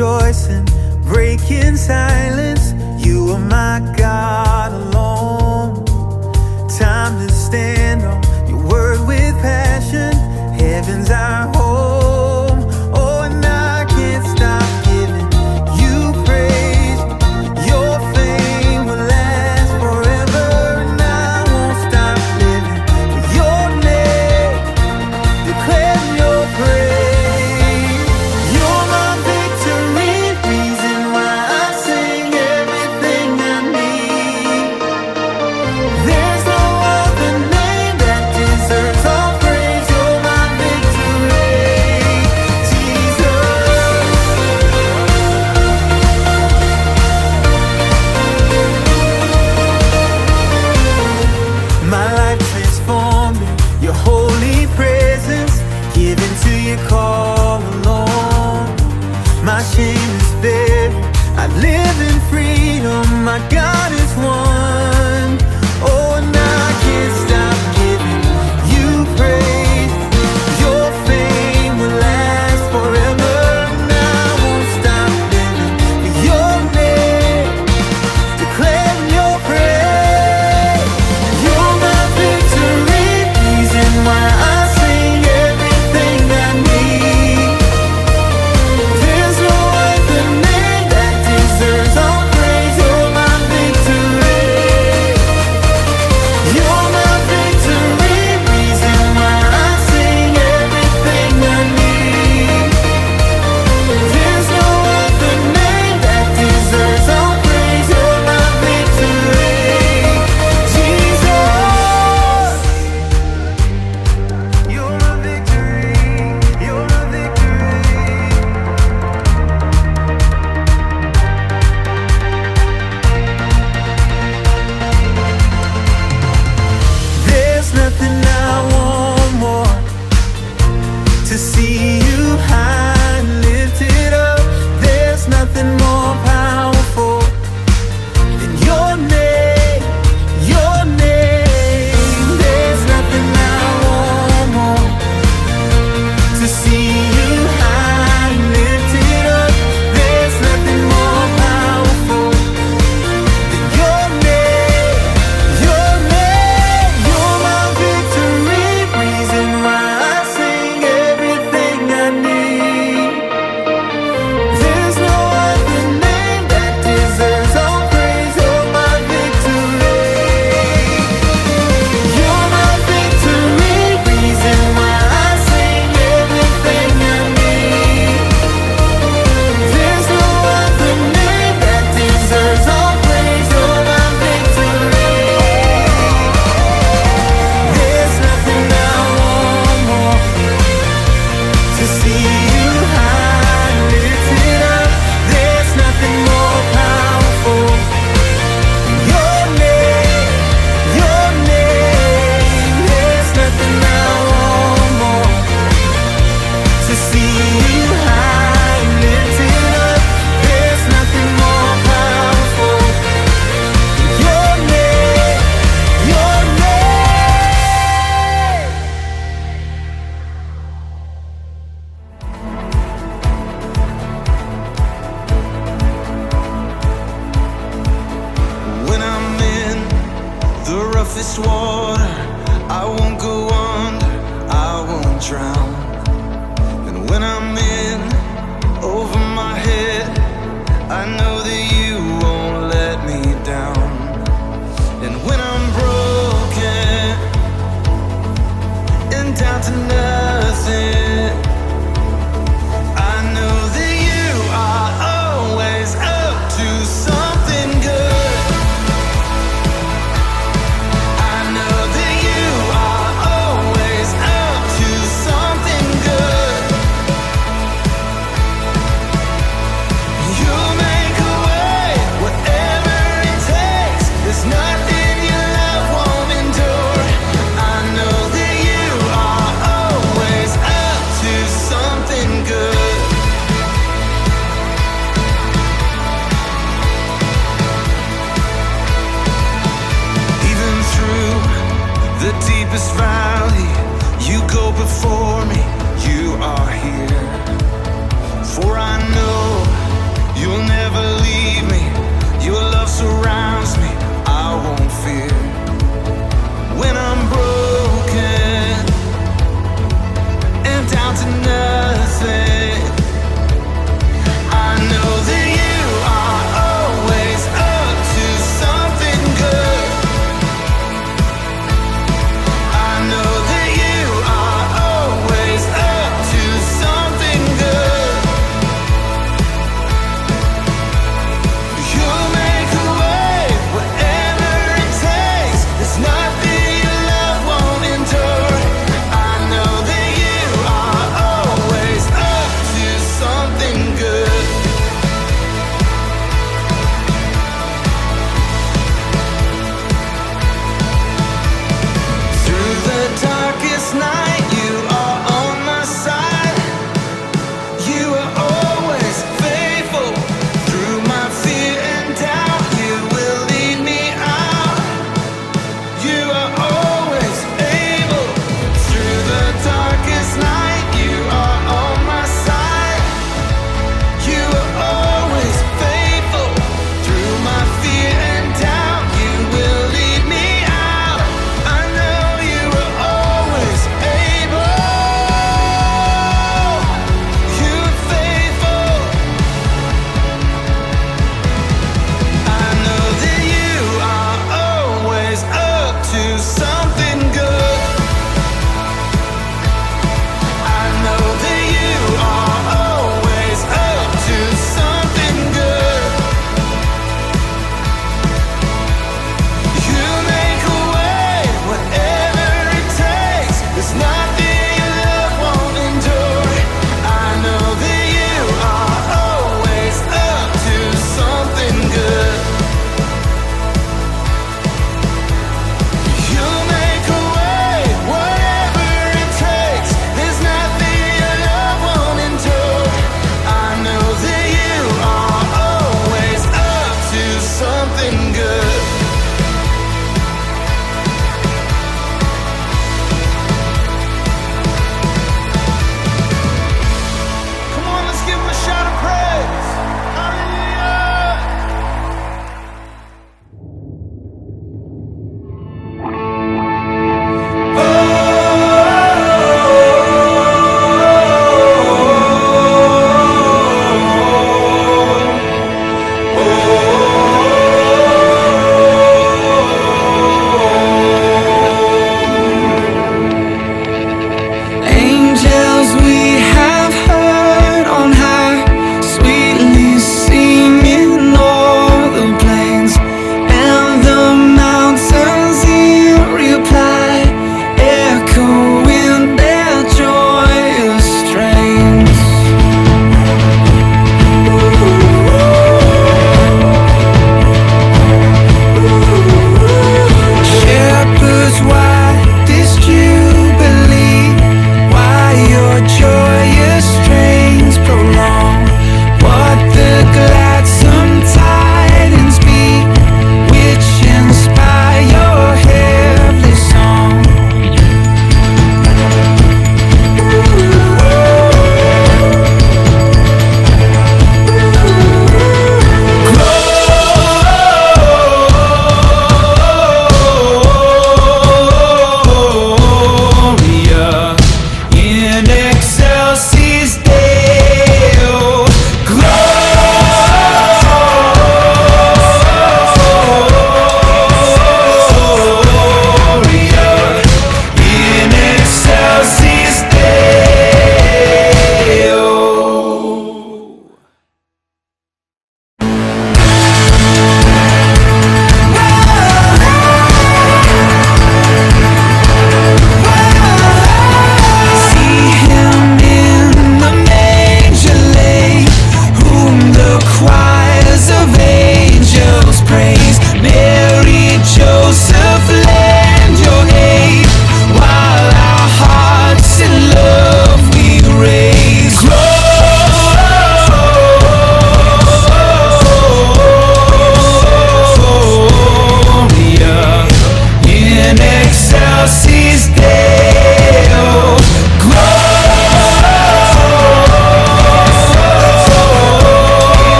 rejoicing, breaking silence. You are my God alone. Time to stand on your word with passion. Heaven's our home. Oh, and I can't stop giving you praise. Your fame will last forever, and I won't stop living for your name, declaring your praise. You're my victory, reason why I sing everything I need. There's no other name that deserves all praise. You're my victory, Jesus. My life transformed in your holy presence, given to your call alone. My shame is buried, I live in freedom. My God is one. Oh, and I can't stop giving you praise. Your fame will last forever, and I won't stop living for your name, declaring your praise. You're my victory, reason why I sing everything I need. There's no other name that deserves all praise. You're my victory. You're my victory, reason why I sing everything I need. There's no other name that deserves all praise. You're my victory, Jesus. You're my victory. You're my victory. There's nothing I want more, to see you high and lifted up. There's nothing more powerful than your name, your name. There's nothing I want more, to see you high and lifted up. There's nothing more powerful than your name, your name. You're my victory, reason why I sing everything I need. There's no other name that deserves all praise. You're my victory. You're my victory, reason why I sing everything I need. There's no other name that deserves all praise. You're my victory. There's nothing I want more, to see you high and lifted up. There's nothing more powerful than your name, your name. There's nothing I want more, to see you high and lifted up. There's nothing more powerful than your name, your name. When I'm in the roughest water, I won't go under, I won't drown. And when I'm in over my head, I know that you won't let me down. And when I'm broken and down to nothing, I know that you are always up to something good. I know that you are always up to something good. You'll make a way, whatever it takes. There's nothing your love won't endure. I know that you are always up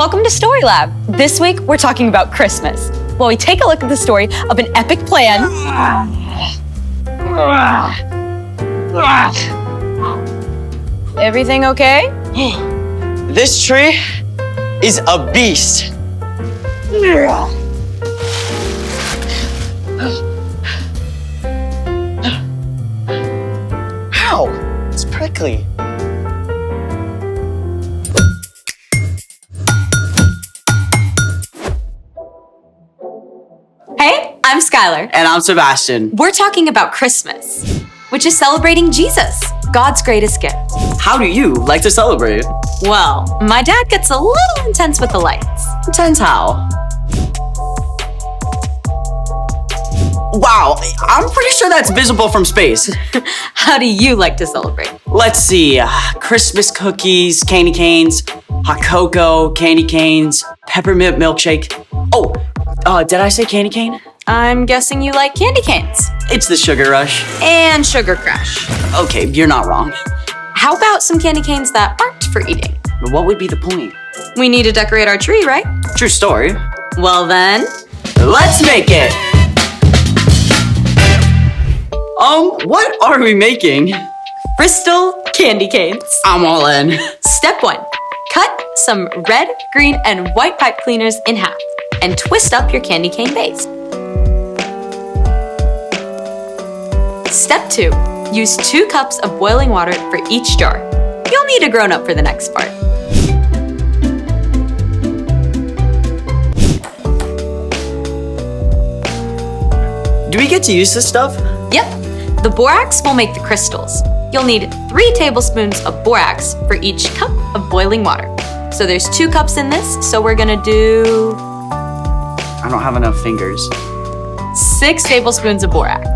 Welcome to Story Lab. This week, we're talking about Christmas. While we take a look at the story of an epic plan. Everything okay? This tree is a beast. Ow, it's prickly. Hey, I'm Skylar. And I'm Sebastian. We're talking about Christmas, which is celebrating Jesus, God's greatest gift. How do you like to celebrate? Well, my dad gets a little intense with the lights. Intense how? Wow, I'm pretty sure that's visible from space. How do you like to celebrate? Let's see, Christmas cookies, candy canes, hot cocoa, candy canes, peppermint milkshake. Oh, did I say candy cane? I'm guessing you like candy canes. It's the sugar rush. And sugar crash. Okay, you're not wrong. How about some candy canes that aren't for eating? But what would be the point? We need to decorate our tree, right? True story. Well then, let's make it! What are we making? crystal candy canes. I'm all in. Step 1. Cut some red, green, and white pipe cleaners in half and twist up your candy cane base. Step 2. Use 2 cups of boiling water for each jar. You'll need a grown-up for the next part. Do we get to use this stuff? Yep. The borax will make the crystals. You'll need 3 tablespoons of borax for each cup of boiling water. So there's 2 cups in this, so we're gonna do... I don't have enough fingers. 6 tablespoons of borax.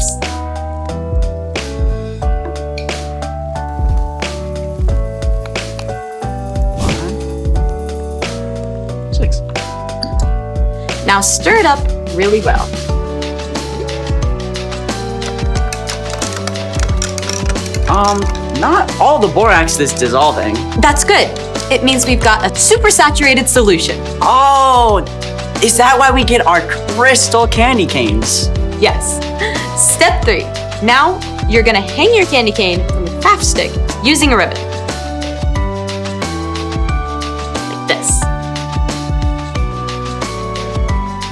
Now stir it up really well. Not all the borax is dissolving. That's good. It means we've got a super saturated solution. Oh, is that why we get our crystal candy canes? Yes. Step 3. Now you're gonna hang your candy cane from a craft stick using a ribbon. Like this.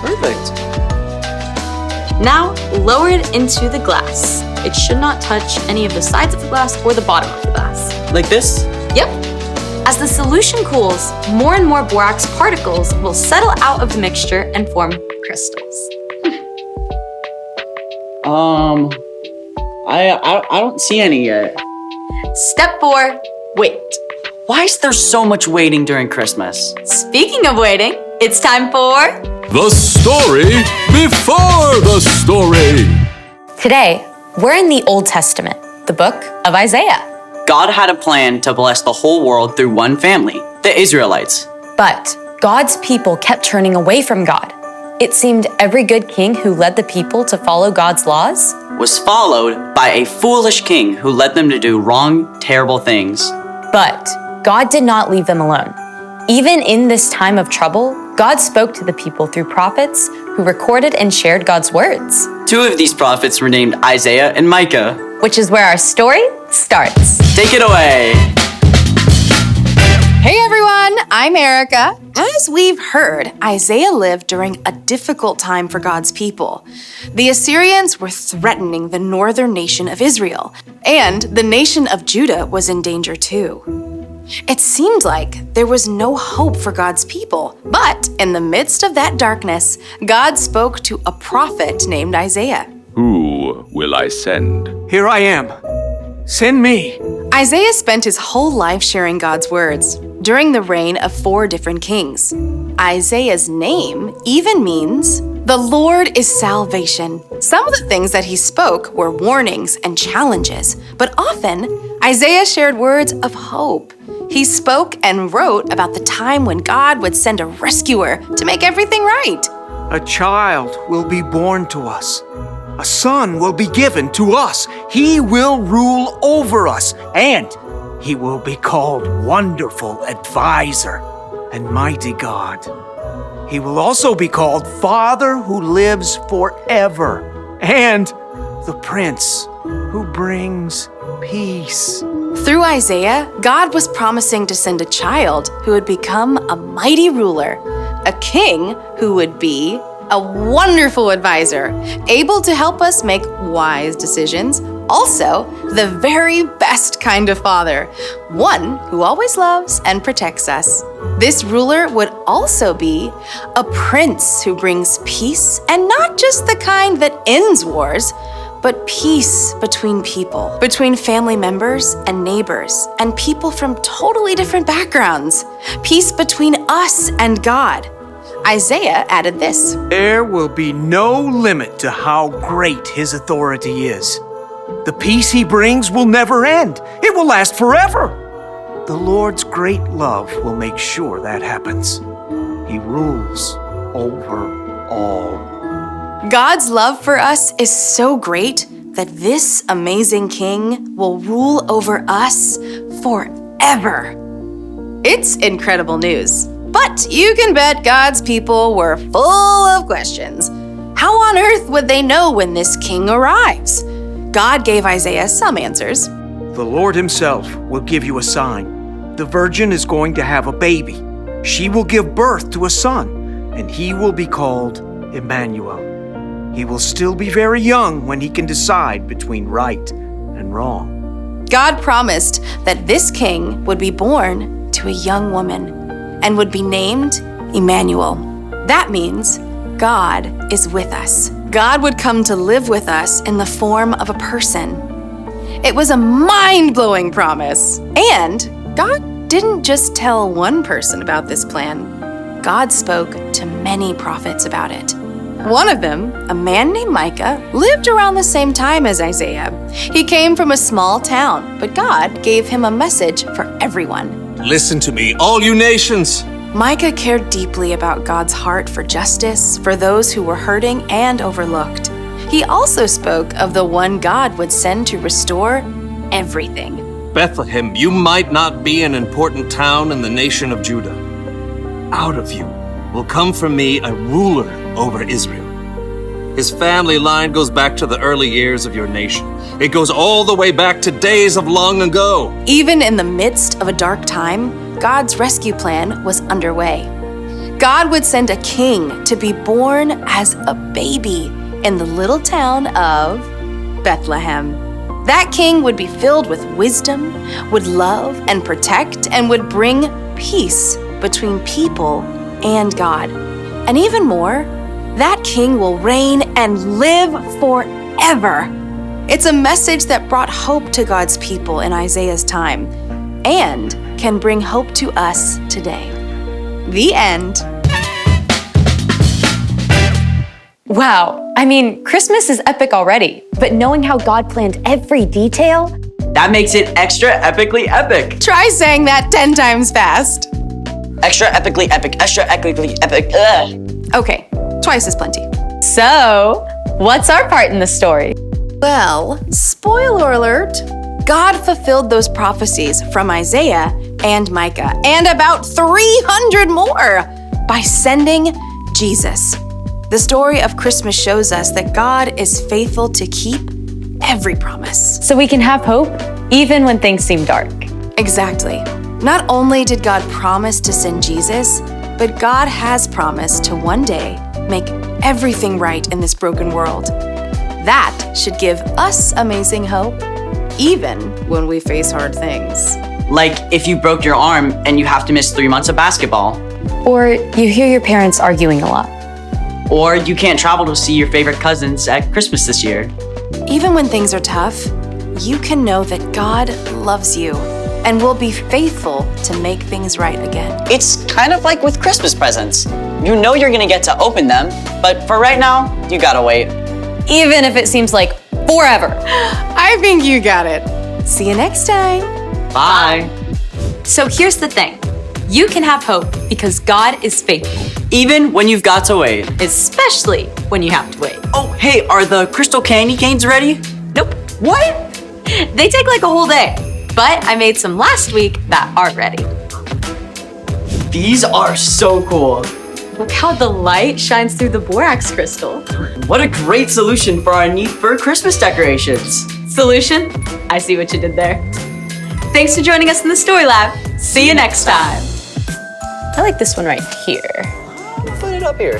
Perfect. Now lower it into the glass. It should not touch any of the sides of the glass or the bottom of the glass. Like this? Yep. As the solution cools, more and more borax particles will settle out of the mixture and form crystals. I don't see any yet. Step 4, wait. Why is there so much waiting during Christmas? Speaking of waiting, it's time for... The story before the story. Today, we're in the Old Testament, the book of Isaiah. God had a plan to bless the whole world through one family, the Israelites. But God's people kept turning away from God. It seemed every good king who led the people to follow God's laws Was followed by a foolish king who led them to do wrong, terrible things. But God did not leave them alone. Even in this time of trouble, God spoke to the people through prophets who recorded and shared God's words. 2 of these prophets were named Isaiah and Micah. Which is where our story starts. Take it away. Hey everyone, I'm Erica. As we've heard, Isaiah lived during a difficult time for God's people. The Assyrians were threatening the northern nation of Israel, and the nation of Judah was in danger too. It seemed like there was no hope for God's people, but in the midst of that darkness, God spoke to a prophet named Isaiah. Who will I send? Here I am. Send me. Isaiah spent his whole life sharing God's words during the reign of 4 different kings. Isaiah's name even means, "The Lord is salvation." Some of the things that he spoke were warnings and challenges, but often Isaiah shared words of hope. He spoke and wrote about the time when God would send a rescuer to make everything right. A child will be born to us. A son will be given to us. He will rule over us, and he will be called Wonderful Advisor. and mighty God. He will also be called Father who lives forever, and the Prince who brings peace. Through Isaiah, God was promising to send a child who would become a mighty ruler, a king who would be a wonderful advisor, able to help us make wise decisions, also the very best kind of father, one who always loves and protects us. This ruler would also be a prince who brings peace, and not just the kind that ends wars, but peace between people, between family members and neighbors, and people from totally different backgrounds. Peace between us and God. Isaiah added this: There will be no limit to how great his authority is. The peace he brings will never end. It will last forever. The Lord's great love will make sure that happens. He rules over all. God's love for us is so great that this amazing king will rule over us forever. It's incredible news. But you can bet God's people were full of questions. How on earth would they know when this king arrives? God gave Isaiah some answers. The Lord himself will give you a sign. The virgin is going to have a baby. She will give birth to a son, and he will be called Emmanuel. He will still be very young when he can decide between right and wrong. God promised that this king would be born to a young woman and would be named Emmanuel. That means God is with us. God would come to live with us in the form of a person. It was a mind-blowing promise. And God didn't just tell one person about this plan. God spoke to many prophets about it. One of them, a man named Micah, lived around the same time as Isaiah. He came from a small town, but God gave him a message for everyone. Listen to me, all you nations. Micah cared deeply about God's heart for justice, for those who were hurting and overlooked. He also spoke of the one God would send to restore everything. Bethlehem, you might not be an important town in the nation of Judah. Out of you will come from me a ruler over Israel. His family line goes back to the early years of your nation. It goes all the way back to days of long ago. Even in the midst of a dark time, God's rescue plan was underway. God would send a king to be born as a baby in the little town of Bethlehem. That king would be filled with wisdom, would love and protect, and would bring peace between people and God. And even more, that king will reign and live forever. It's a message that brought hope to God's people in Isaiah's time and can bring hope to us today. The end. Wow, I mean, Christmas is epic already, but knowing how God planned every detail, That makes it extra epically epic. Try saying that 10 times fast. Extra epically epic, extra epically epic. Ugh. Okay, twice is plenty. So, what's our part in the story? Well, spoiler alert, God fulfilled those prophecies from Isaiah and Micah, and about 300 more, by sending Jesus. The story of Christmas shows us that God is faithful to keep every promise. So we can have hope even when things seem dark. Exactly. Not only did God promise to send Jesus, but God has promised to one day make everything right in this broken world. That should give us amazing hope, even when we face hard things. Like if you broke your arm and you have to miss 3 months of basketball. Or you hear your parents arguing a lot. Or you can't travel to see your favorite cousins at Christmas this year. Even when things are tough, you can know that God loves you and will be faithful to make things right again. It's kind of like with Christmas presents. You know you're gonna get to open them, but for right now, you gotta wait. Even if it seems like forever. I think you got it. See you next time. Bye. So here's the thing. You can have hope because God is faithful, Even when you've got to wait. especially when you have to wait. Oh, hey, are the crystal candy canes ready? Nope. What? They take like a whole day. But I made some last week that are ready. These are so cool. Look how the light shines through the borax crystal. What a great solution for our need for Christmas decorations. Solution? I see what you did there. Thanks for joining us in the Story Lab. See you next time. I like this one right here. Put it up here.